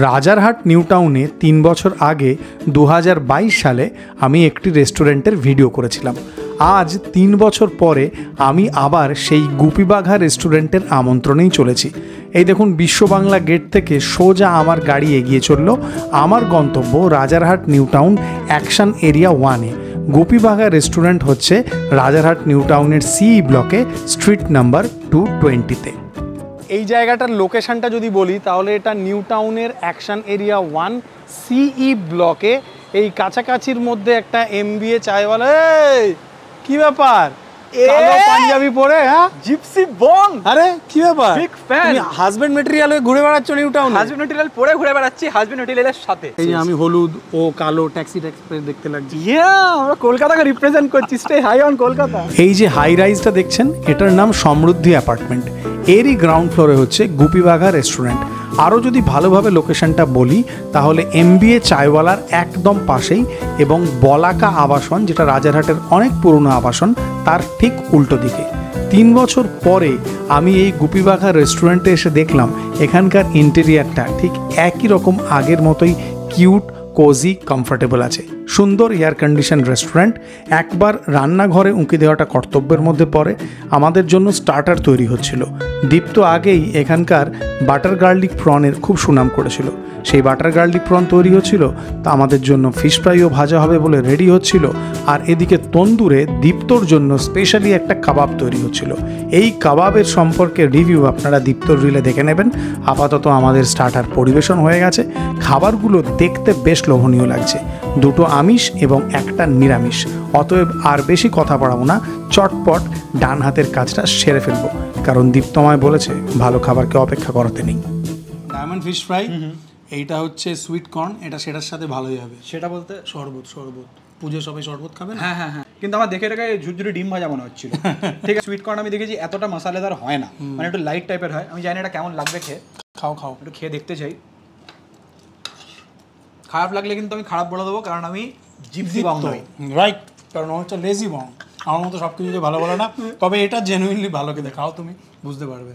Rajarhat new টাউনে 3 বছর আগে 2022 সালে আমি একটি রেস্টুরেন্টের ভিডিও করেছিলাম। আজ 3 বছর পরে আমি আবার সেই গুপিবাঘা রেস্টুরেন্টের আমন্ত্রণেই চলেছি। এই দেখুন, বিশ্ব বাংলা গেট থেকে সোজা আমার গাড়ি এগিয়ে চলল আমার গন্তব্য Rajarhat new town action area 1-এ। গুপিবাঘা রেস্টুরেন্ট হচ্ছে রাজারহাট নিউ টাউনের সিই ব্লকে স্ট্রিট নাম্বার 220-তে। এই জায়গাটার লোকেশনটা যদি বলি তাহলে এটা নিউ টাউনের অ্যাকশন এরিয়া 1 সিই ব্লকে, এই কাছাকাছির মধ্যে একটা MBA চায়ওয়ালা। কি ব্যাপার, কালো পাঞ্জাবি পরে? হ্যাঁ, জিপসি বং। আরে কি ব্যাপার, বিগ ফ্যান। তুমি হাজবেন্ড ম্যাটেরিয়াল হয়ে ঘুরে বেড়াচ্ছ নিউ টাউন? হাজবেন্ড ম্যাটেরিয়াল পরে ঘুরে বেড়াচ্ছি, হাজবেন্ড ম্যাটেরিয়ালের সাথে। এই যে আমি হলুদ ও কালো ট্যাক্সি দেখতে লাগছি। আমরা কলকাতাকে রিপ্রেজেন্ট করছি, স্টে হাই অন কলকাতা। এই যে হাই রাইজটা দেখছেন, এটার নাম সমৃদ্ধি অ্যাপার্টমেন্ট। এরই গ্রাউন্ড ফ্লোরে হচ্ছে গুপিবাঘা রেস্টুরেন্ট। আরও যদি ভালোভাবে লোকেশনটা বলি তাহলে MBA চায়ওয়ালার একদম পাশেই এবং বলাকা আবাসন, যেটা রাজারহাটের অনেক পুরনো আবাসন, তার ঠিক উল্টো দিকে। 3 বছর পরে আমি এই গুপিবাঘা রেস্টুরেন্টে এসে দেখলাম এখানকার ইন্টেরিয়ারটা ঠিক একই রকম আগের মতোই কিউট, কোজি, কমফোর্টেবল আছে। সুন্দর এয়ার কন্ডিশন রেস্টুরেন্ট। একবার রান্নাঘরে উঁকি দেওয়াটা কর্তব্যের মধ্যে পড়ে। আমাদের জন্য স্টার্টার তৈরি হচ্ছিল। দীপ্ত আগেই এখানকার বাটার গার্লিক প্রনের খুব সুনাম করেছিল। সেই বাটার গার্লিক প্রন তৈরি হচ্ছিল, তা আমাদের জন্য ফিশ ফ্রাইও ভাজা হবে বলে রেডি হচ্ছিল। আর এদিকে তন্দুরে দীপ্তর জন্য স্পেশালি একটা কাবাব তৈরি হচ্ছিল। এই কাবাবের সম্পর্কে রিভিউ আপনারা দীপ্তর রিলে দেখে নেবেন। আপাতত আমাদের স্টার্টার পরিবেশন হয়ে গেছে। খাবারগুলো দেখতে বেশ লোভনীয় লাগছে। 2টো আমিষ এবং একটা নিরামিষ। অতএব আর বেশি কথা বাড়াবো না, চটপট ডান হাতের কাজটা সেরে ফেলবো, কারণ দীপ্তময় বলেছে ভালো খাবারকে অপেক্ষা করাতে নেই। ডায়মন্ড ফিশ ফ্রাই, এইটা হচ্ছে সুইট কর্ন, এটা সেটার সাথে ভালোই হবে। সেটা বলতে শরবত পুজো সবাই শরবত খাবেন। হ্যাঁ হ্যাঁ হ্যাঁ, কিন্তু আমার দেখে এটাকে ঝুরঝুরি ডিম ভাজা মনে হচ্ছিল। ঠিক আছে, সুইট কর্ন আমি দেখেছি এতটা মশলাদার হয় না, মানে একটু লাইট টাইপের হয়। আমি জানি এটা কেমন লাগবে খেয়ে। খাও একটু খেয়ে দেখতে চাই। খারাপ লাগলে কিন্তু আমি খারাপ বলে দেবো, কারণ আমি জিপসি বং নই। রাইট, কারণ ও হচ্ছে লেজি বং। আমার মতো সব কিছু ভালো বলে না, তবে এটা জেনুইনলি ভালো খেতে। খাও, তুমি বুঝতে পারবে।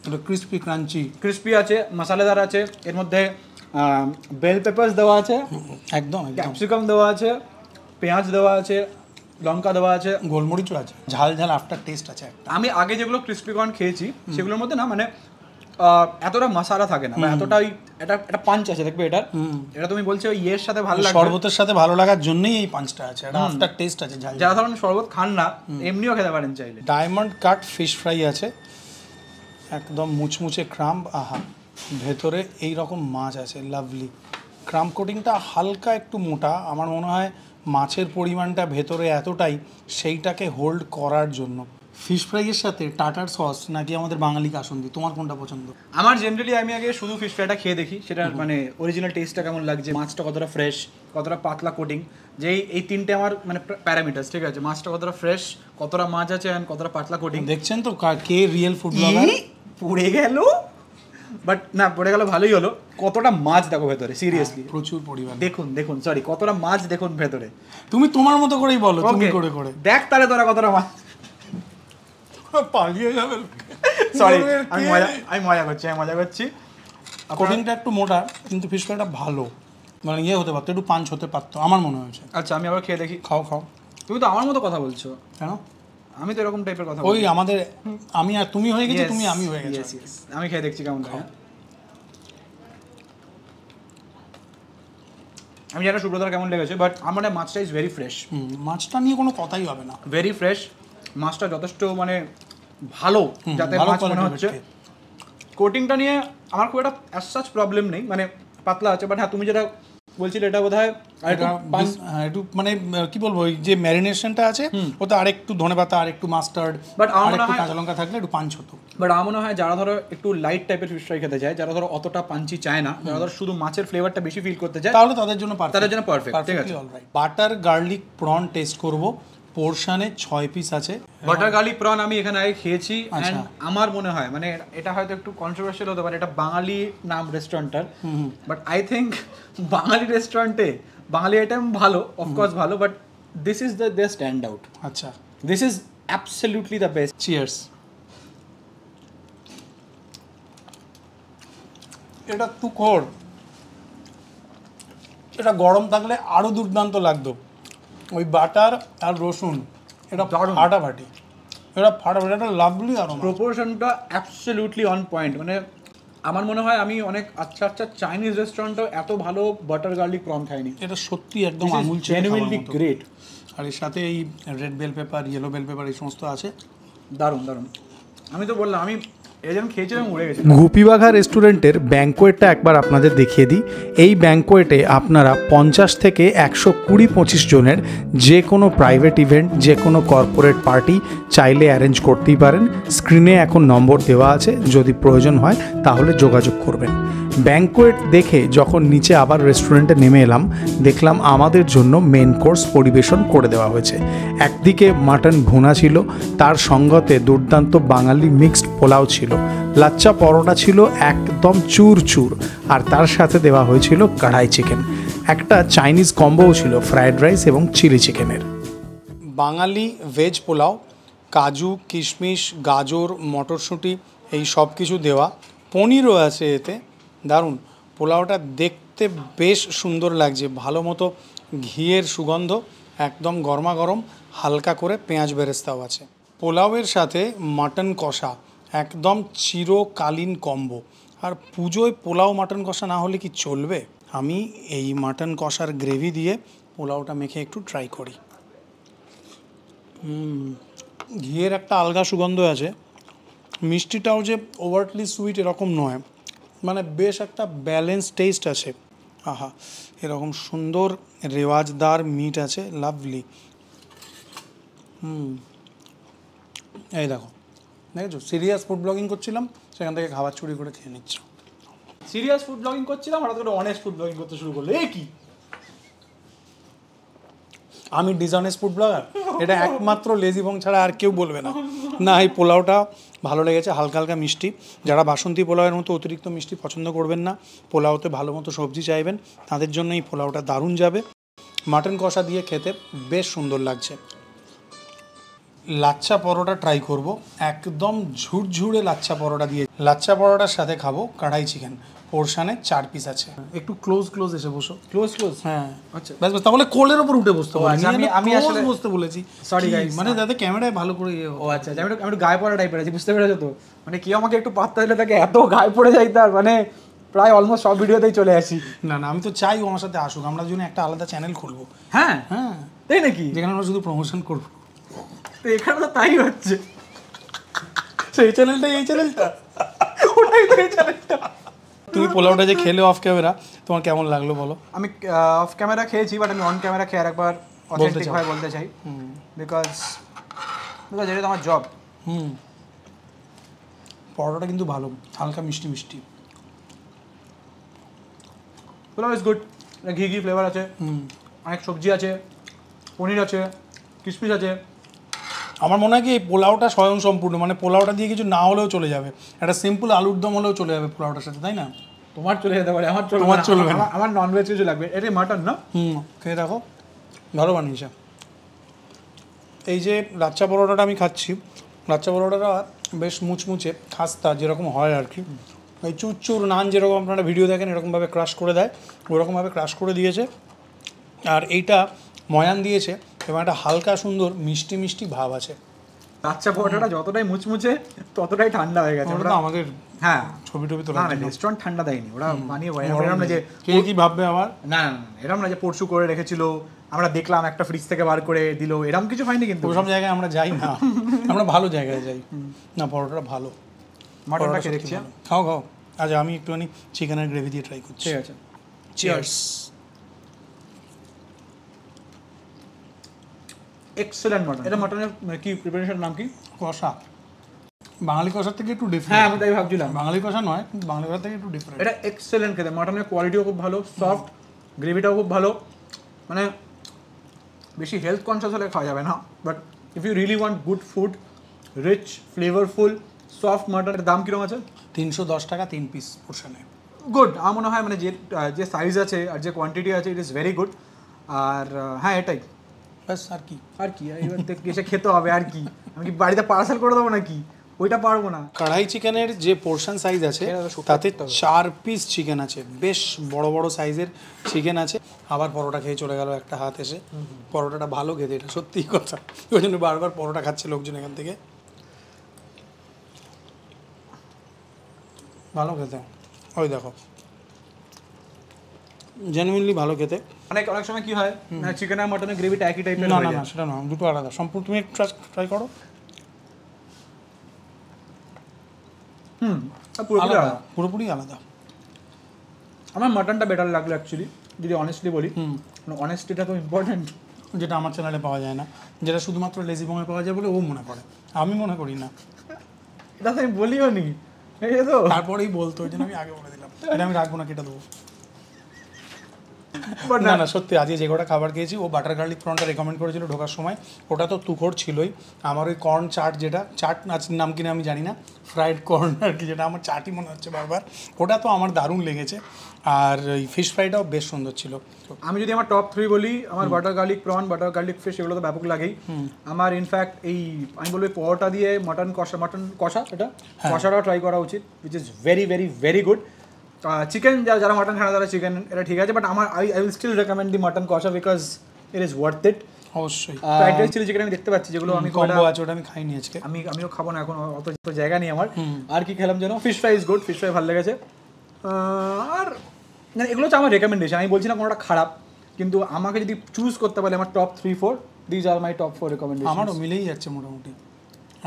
এটা ক্রিস্পি আছে, মশলাদার আছে। এর মধ্যে বেল পেপারস দেওয়া আছে, একদম ক্যাপসিকাম দেওয়া আছে, পেঁয়াজ দেওয়া আছে, লঙ্কা দেওয়া আছে, গোলমরিচও আছে, ঝাল আফটার টেস্ট আছে একটা। আমি আগে যেগুলো ক্রিস্পি কর্ন খেয়েছি সেগুলোর মধ্যে না, মানে এতটা মশলা থাকে না, এতটাই এটা পাঞ্চ আছে। দেখবে এটা তুমি বলছো ইয়ের সাথে ভালো লাগে, শরবতের সাথে ভালো লাগার জন্যই এই পাঞ্চটা আছে। এটা আফটার টেস্ট আছে ঝাল। যারা ধরুন শরবত খান না, এমনিও খেতে পারেন চাইলে। ডায়মন্ড কাট ফিশ ফ্রাই আছে, একদম মুচমুচে ক্রাম্ব। আহা, ভেতরে এই রকম মাছ আছে, লাভলি। ক্রাম্ব কোটিংটা হালকা একটু মোটা। আমার মনে হয় মাছের পরিমাণটা ভেতরে এতটাই সেইটাকে হোল্ড করার জন্য। ফিশ ফ্রাইয়ের সাথে টাটার সস নাকি আমাদের বাঙালি কাসুন্দি, তোমার কোনটা পছন্দ? আমার জেনারেলি আমি আগে শুধু ফিশ ফ্রাইটা খেয়ে দেখি, সেটার মানে অরিজিনাল টেস্টটা কেমন লাগছে, মাছটা কতটা ফ্রেশ, কতটা পাতলা কোটিং। যেই এই তিনটে আমার মানে প্যারামিটার্স, ঠিক আছে? মাছটা কতটা ফ্রেশ, কতটা মাছ আছে, অ্যান্ড কতটা পাতলা কোটিং। দেখছেন তো কে রিয়েল ফুড ব্লগার। পড়ে গেল, বাট না পড়ে গেল ভালোই হলো। কতটা মাছ দেখো ভেতরে, সিরিয়াসলি প্রচুর পরিমাণ। দেখুন সরি, কতটা মাছ দেখুন ভেতরে। তুমি তোমার মতো করেই বলো, তুমি করে দেখ তাহলে তোরা কতটা মাছ। পালিয়ে যাবে। সরি, আমি মজা করছি। কোটিংটা একটু মোটা, কিন্তু ফিশ ফ্রাইটা ভালো, মানে ইয়ে হতে পারতো, একটু পাঞ্চ হতে পারতো আমার মনে হয়েছে। আচ্ছা, আমি আবার খেয়ে দেখি। খাও। তুমি তো আমার মতো কথা বলছো। কেন? আমি তো এরকম টাইপের কথা ওই আমাদের আমি আর তুমি হয়ে গেছো, তুমি আমি হয়ে গেছো। আমি খেয়ে দেখছি কেমন খাও। আমি জানি সুব্রতর কেমন লেগেছে, বাট আমার মাছটা ইজ ভেরি ফ্রেশ। মাছটা নিয়ে কোনো কথাই হবে না, ভেরি ফ্রেশ। মাছটা যথেষ্ট মানে ভালো, যাতে মাছ মনে হচ্ছে। কোটিংটা নিয়ে আমার খুব একটা অ্যাজ সাচ প্রবলেম নেই, মানে পাতলা আছে। বাট হ্যাঁ, তুমি যেটা বলছিলে এটা বোধহয় একটু মানে কি বলবো, ওই যে ম্যারিনেশনটা আছে ওটা আরেকটু ধনেপাতা, আরেকটু মাস্টার্ড, বাট আমার মনে হয় কাঁচা লঙ্কা থাকলে একটু পাঞ্চ হতো। বাট আমার মনে হয় যারা ধরো একটু লাইট টাইপের ফিশ ফ্রাই খেতে চায়, যারা ধরো অতটা পাঞ্চি চায় না, যারা ধরো শুধু মাছের ফ্লেভারটা বেশি ফিল করতে চায়, তাহলে তাদের জন্য পারফেক্ট। ঠিক আছে, বাটার গার্লিক প্রন টেস্ট করব। পোর্শনে 6 পিস আছে। বাটার গার্লিক প্রন আমি এখানে আগে খেয়েছি, এন্ড আমার মনে হয় মানে এটা হয়তো একটু কন্ট্রোভার্সিয়াল হতে পারে, এটা বাঙালি নাম রেস্টুরেন্টটার, বাট আই থিঙ্ক বাঙালি রেস্টুরেন্টে বাঙালি আইটেম ভালো, অফকোর্স ভালো, but this is the stand out. আচ্ছা, this is absolutely the best. Cheers. এটা তুখোড়, এটা গরম থাকলে আরও দুর্দান্ত লাগতো। ওই বাটার আর রসুন, এটা ফাটাফাটি, এটা ফাটাফাটি, এটা লাভলি অ্যারোমা। প্রপোর্শনটা অ্যাবসলিউটলি অন পয়েন্ট। মানে আমার মনে হয় আমি অনেক আচ্ছা আচ্ছা চাইনিজ রেস্টুরেন্টেও এত ভালো বাটার গার্লিক প্রন খাইনি। এটা সত্যি একদম আমুল জেনুইনলি গ্রেট। আর এর সাথে এই red bell pepper, yellow bell pepper এই সমস্ত আছে, দারুণ দারুণ। আমি তো বললাম আমি এই যেন খেয়েছিলাম উড়ে গেছি। গুপিবাঘা রেস্টুরেন্টের ব্যাঙ্কোয়েটটা একবার আপনাদের দেখিয়ে দিই। এই ব্যাঙ্কোয়েটে আপনারা 50 থেকে 120-25 জনের যে কোনো প্রাইভেট ইভেন্ট, যে কোনো কর্পোরেট পার্টি চাইলে অ্যারেঞ্জ করতেই পারেন। স্ক্রিনে এখন নম্বর দেওয়া আছে, যদি প্রয়োজন হয় তাহলে যোগাযোগ করবেন। ব্যাঙ্কোয়েট দেখে যখন নিচে আবার রেস্টুরেন্টে নেমে এলাম, দেখলাম আমাদের জন্য মেন কোর্স পরিবেশন করে দেওয়া হয়েছে। একদিকে মাটন ভুনা ছিল, তার সঙ্গতে দুর্দান্ত বাঙালি মিক্সড পোলাও ছিল, লাচ্চা পরোটা ছিল একদম চুর চুর, আর তার সাথে দেওয়া হয়েছিল কড়াই চিকেন। একটা চাইনিজ কম্বোও ছিল, ফ্রায়েড রাইস এবং চিলি চিকেনের। বাঙালি ভেজ পোলাও, কাজু, কিশমিশ, গাজর, মটরশুঁটি এই সব কিছু দেওয়া, পনিরও আছে এতে। দারুণ, পোলাওটা দেখতে বেশ সুন্দর লাগছে, ভালো মতো ঘিয়ের সুগন্ধ, একদম গরমা গরম, হালকা করে পেঁয়াজ বেরেস্তাও আছে। পোলাওয়ের সাথে মাটন কষা, একদম চিরকালীন কম্বো। আর পুজোয় পোলাও মাটন কষা না হলে কি চলবে? আমি এই মাটন কষার গ্রেভি দিয়ে পোলাওটা মেখে একটু ট্রাই করি। ঘিয়ের একটা আলগা সুগন্ধ আছে, মিষ্টিটাও যে ওভারটলি সুইট এরকম নয়, মানে বেশ একটা ব্যালেন্স টেস্ট আছে। আহা, এরকম সুন্দর রেওয়াজদার মিট আছে, লাভলি। এই দেখো, দেখেছো, সিরিয়াস ফুড ব্লগিং করছিলাম, সেখান থেকে খাবার চুরি করে খেয়ে নিচ্ছ। সিরিয়াস ফুড ব্লগিং করছিলাম, হঠাৎ করে অনেস্ট ফুড ব্লগিং করতে শুরু করলো। এ কি? আমি ডিসঅনেস্ট ফুড ব্লগার? এটা একমাত্র লেজি বং ছাড়া আর কেউ বলবে না। না, এই পোলাওটা ভালো লেগেছে, হালকা হালকা মিষ্টি। যারা বাসন্তী পোলাওয়ের মতো অতিরিক্ত মিষ্টি পছন্দ করবেন না, পোলাওতে ভালো মতো সবজি চাইবেন, তাদের জন্য এই পোলাওটা দারুণ যাবে। মাটন কষা দিয়ে খেতে বেশ সুন্দর লাগছে। লাচ্চা পরোটা ট্রাই করব, একদম ঝুরঝুরে লাচ্চা পরোটা দিয়ে। লাচ্চা পরোটার সাথে খাবো কড়াই চিকেন, পোর্শনে 4 পিস আছে। একটু ক্লোজ এসে বসো। ক্লোজ। হ্যাঁ, আচ্ছা ব্যাস ব্যাস, তাহলে কোলের ওপর উঠে বসতে বলেছি। আমি আসলে বসতে বলেছি, সরি কি, গাইস, মানে যাতে ক্যামেরায় ভালো করে ও আচ্ছা আমি একটু গায়ে পড়া টাইপের আছি, বুঝতে পেরেছো তো? মানে কেউ আমাকে একটু পাত্তা দিলে তাকে এত গায়ে পড়ে যাই, তার মানে প্রায় অলমোস্ট সব ভিডিওতেই চলে আসি। না, আমি তো চাই ও আমার সাথে আসুক, আমরা দুজনে একটা আলাদা চ্যানেল খুলবো। হ্যাঁ হ্যাঁ, তাই নাকি? যেখানে আমরা শুধু প্রমোশন করবো। তো এখানে তো তাই হচ্ছে। সেই চ্যানেলটা, এই চ্যানেলটা, ওটাই তো এই চ্যানেলটা। তুমি পোলাওটা যে খেলে অফ ক্যামেরা, তোমার কেমন লাগলো বলো? আমি অফ ক্যামেরা খেয়েছি, বাট আমি অন ক্যামেরা খেয়ে আরেকবার অথেন্টিক ভাবে বলতে চাই, বিকজ এটা তো আমার জব। পরোটাটা কিন্তু ভালো, হালকা মিষ্টি মিষ্টি। পোলাও ইজ গুড, ঘি ফ্লেভার আছে, অনেক সবজি আছে, পনির আছে, কিশমিশ আছে। আমার মনে হয় কি এই পোলাওটা স্বয়ংসম্পূর্ণ, মানে পোলাওটা দিয়ে কিছু না হলেও চলে যাবে, একটা সিম্পল আলুর দম হলেও চলে যাবে পোলাওটার সাথে, তাই না? তোমার চলে যেতে পারে, আমার চলবে না। আমার ননভেজ কিছু লাগবে। এটা মাটন না? খেয়ে দেখো, ভালো বানিয়েছে। এই যে লাচ্চা পরোটাটা আমি খাচ্ছি, লাচ্চা পরোটাটা বেশ মুচমুচে খাস্তা যেরকম হয় আর কি, এই চুরচুর নান যেরকম আপনারা ভিডিও দেখেন এরকমভাবে ক্রাশ করে দেয়, ওরকমভাবে ক্রাশ করে দিয়েছে। আর এইটা ময়ান দিয়েছে এবং একটা হালকা সুন্দর মিষ্টি মিষ্টি ভাব আছে। লাচ্চা পরোটাটা যতটাই মুচমুচে ততটাই ঠান্ডা হয়ে গেছে। ওটা আমাদের হ্যাঁ ছবি টবি তো রেস্টুরেন্ট ঠান্ডা দেয়নি, ওরা বানিয়ে এরকম না যে কে কি ভাববে আবার, না এরকম না যে পরশু করে রেখেছিল, আমরা দেখলাম একটা ফ্রিজ থেকে বার করে দিল, এরকম কিছু হয়নি। কিন্তু ওসব জায়গায় আমরা যাই না, আমরা ভালো জায়গায় যাই। না, পরোটাটা ভালো, মাটনটা খেয়ে দেখছি। খাও খাও। আচ্ছা, আমি একটুখানি চিকেনের গ্রেভি দিয়ে ট্রাই করছি। ঠিক আছে, চিয়ার্স। Excellent mutton. এটা মাটনের কি প্রিপারেশন, নাম কি? কষা, বাঙালি কষার থেকে একটু ডিফারেন্ট। হ্যাঁ, আমি তাই ভাবছিলাম, বাঙালি কষা নয়, বাঙালি কষা থেকে একটু ডিফারেন্ট। এটা এক্সেলেন্ট খেতে, মাটনের কোয়ালিটিও খুব ভালো, সফট, গ্রেভিটাও খুব ভালো। মানে বেশি হেলথ কনসিয়াস হলে খাওয়া যাবে না, but if you really want good food, rich, flavourful, soft মাটনের দাম কীরকম আছে? 310 টাকা 3 পিস পোর্শনে। গুড, আমার মনে হয় মানে যে সাইজ আছে আর যে কোয়ান্টিটি আছে, ইট ইজ ভেরি গুড। আর হ্যাঁ, এটাই ব্যাস, আর কি এবার এসে খেতে হবে আর কি। আমি কি বাড়িতে পার্সেল করে দেবো নাকি? ওইটা পারবো না। কড়াই চিকেনের যে পোর্শন সাইজ আছে সেটা তো শুকনো তাতে করতে হবে। 4 পিস চিকেন আছে, বেশ বড় বড় সাইজের চিকেন আছে। আবার পরোটা খেয়ে চলে গেল একটা হাত এসে। পরোটাটা ভালো খেতে, এটা সত্যিই কথা, ওই জন্য বারবার পরোটা খাচ্ছে লোকজন এখান থেকে। ভালো খেতে, ওই দেখো জেনুইনলি ভালো খেতে। অনেক সময় কি হয় চিকেন আর মটনের গ্রেভিটা একই টাইপের না হয়ে না যায়। না, সেটা নয়, দুটো আলাদা সম্পূর্ণ। তুমি ট্রাই করো। পুরোপুরি আলাদা, আলাদা। পুরোপুরি আলাদা। আমার মাটনটা বেটার লাগলো অ্যাকচুয়ালি, যদি অনেস্টলি বলি। অনেস্টিটা তো ইম্পর্টেন্ট। যেটা আমার চ্যানেলে পাওয়া যায় না, যেটা শুধুমাত্র লেজি বঙে পাওয়া যায় বলে ও মনে করে, আমি মনে করি না। এটা তো আমি বলিও নি, এই তো তারপরেই বলতো, ওই জন্য আমি আগে বলে দিলাম। এটা আমি রাখবো না, কেটে দেবো। But না না, সত্যি আজকে যে কটা খাবার খেয়েছি, ও বাটার গার্লিক প্রনটা রেকমেন্ড করেছিল ঢোকার সময়, ওটা তো তুখোড় ছিলই। আমার ওই কর্ন চাট, যেটা চাট নাম কিনা আমি জানি না, ফ্রাইড কর্ন আর কি, যেটা আমার চাটই মনে হচ্ছে বারবার, ওটা তো আমার দারুণ লেগেছে। আর ওই ফিশ ফ্রাইটাও বেশ সুন্দর ছিল। আমি যদি আমার টপ 3 বলি, আমার butter garlic prawn, butter garlic fish, এগুলো তো ব্যাপক লাগেই। আমার ইনফ্যাক্ট এই আমি বলবো পরোটা দিয়ে মটন কষা, এটা কষাটাও ট্রাই করা উচিত, which is very very very good. Chicken যারা মটন খায় না তারা চিকেন এটা ঠিক আছে, বাট আমার I will still recommend the mutton kosha because it is worth it. অবশ্যই ফ্রাইড রাইস চিলি চিকেন আমি দেখতে পাচ্ছি, যেগুলো আমি কম্বো আছে, ওটা আমি খাইনি আজকে। আমিও খাবো না এখন, অত জায়গা নেই আমার। আর কি খেলাম যেন, fish fry is good, fish fry ভালো লেগেছে। আর মানে এগুলো হচ্ছে আমার রেকমেন্ডেশন, আমি বলছি না কোনোটা খারাপ, কিন্তু আমাকে যদি চুজ করতে পারলে আমার top 3-4, these are my top 4 recommendation. আমারও মিলেই যাচ্ছে মোটামুটি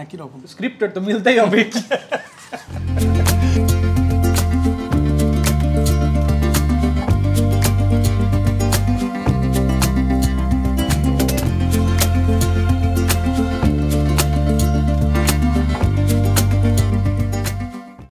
একই রকম। স্ক্রিপ্টেড তো মিলতেই হবে।